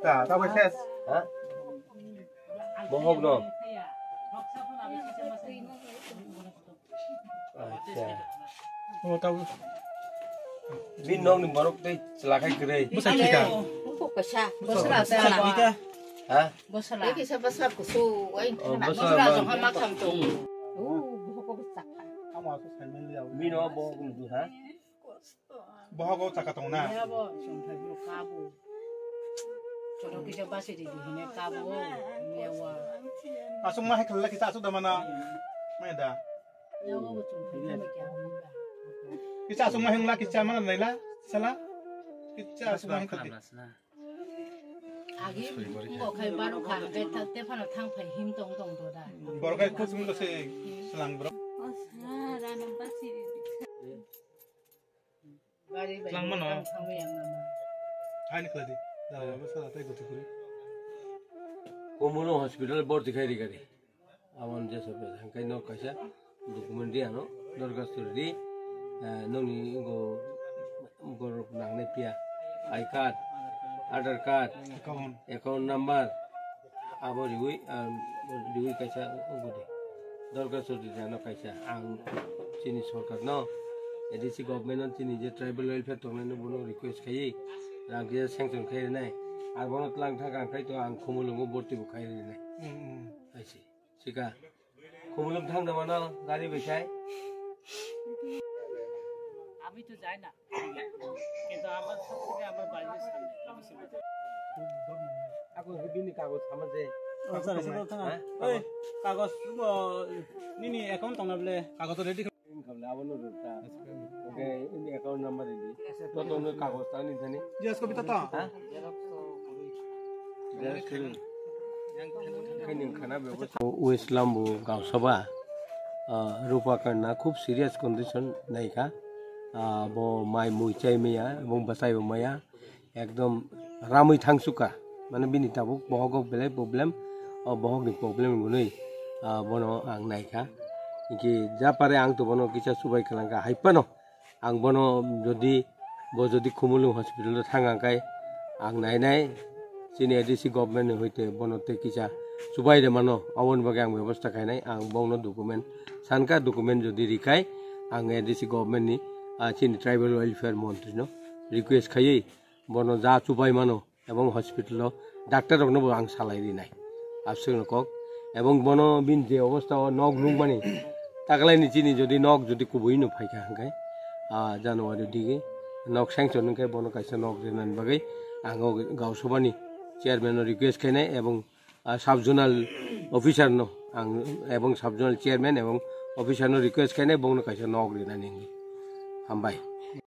ka ta bai ses ha bohog no acha oh tao bin nong ning borok tei selakai kere busa chika Bosra, ha bosra. Ini saya bosra kusu, ini bosra jangan makan tuh. Buku besar. ama so sai men liao bin no bohog nu ha boho chaka tong na Ya bo, sampai bulu kabu. Jodoh kita pasti di sini kabu, mewa. asung ma hekla kita asu da mana mai da Ya bo, sampai kami kaya. kita asung ma hengla kita mana naila sala kita asung ma hekla Agi, enggak kayak baru kan, kita tepan tang pai him tong tong tuh dah. bor kai kus mun se selang bro Lang mana? hai nikla di da masala tai goti kuri komulo hospital borti khai rigari awan je sobe hankai no kaisa document dia no dorgasuri noni go gorok nangne pia I card Aadhaar card account number abo riui kaisa gudi dorgasuri jano kaisa ang chini sarkar no ADC government on chini je tribal welfare tongne bono request khai rangje sanction khai nai আর বনত lung থাকা খাই তো আং খমুলুঙ্গো বর্তি বুখাই রে আইছি seeker খমুলুম থাং না মানা গাড়ি বেচাই আমি তো যাই না কিন্তু আমার সব থেকে আমার বাড়ির সামনে আগো হেবিনি কাগজ সমাজে ওই কাগজ নিনি অ্যাকাউন্ট তোমরা বলে কাগজ রেডি খাবলে আবনো রুটা ওকে ইনি অ্যাকাউন্ট নাম্বার দিবি তো তো কাগজ তানি জানি জিএস কবি তা হ্যাঁ West Lambu गांव सभा रूपा करना खूब सीरियस कंडीशन नहीं का वो माई मुचाई मैया এবং बसाई मैया एकदम रामै थांसुका माने बिनि ताबो बहग बेले प्रॉब्लम और बहग नि प्रॉब्लम गुनै बनो आं नायका कि जा पारे आं तो बनो किसा सुबाय खालांगा हाइपानो आं बनो जदि खुमुलु हॉस्पिटल थांगांकाय आं नायनाय चीनी ADC गवर्नमेंट होते बनते किसा सुबाई रे मानो अवन बगे आं व्यवस्था खायनाय आं बौनो डॉक्यूमेंट सानका डॉक्यूमेंट जदि रिखाय आं ADC गवर्नमेंट नि चीनी ट्राइबल वेलफेयर मंत्री नो रिक्वेस्ट खायै बनो जा सुबाई मानो एवं हॉस्पिटल डाक्टर रखनो आं सालाय दिनाय आबसुनो कक एवं बनो बिन जे अवस्था नग नुग माने तागलायनि चीनी जदि नग जदि कुबैनो फायखा हंगाय जानुवारि दिगे नग सैंक्शन नंखाय बनो कायसा नग देनान बगै आंगो गाव सभानि चेयरमैन रिक्वेस्ट खायनाय एवं सब जोनल ऑफिसर नो एवं सब जोनल चेयरमैन एवं ऑफिसर नो रिक्वेस्ट खायनाय बंनो कायसा नग देनानै हामबाय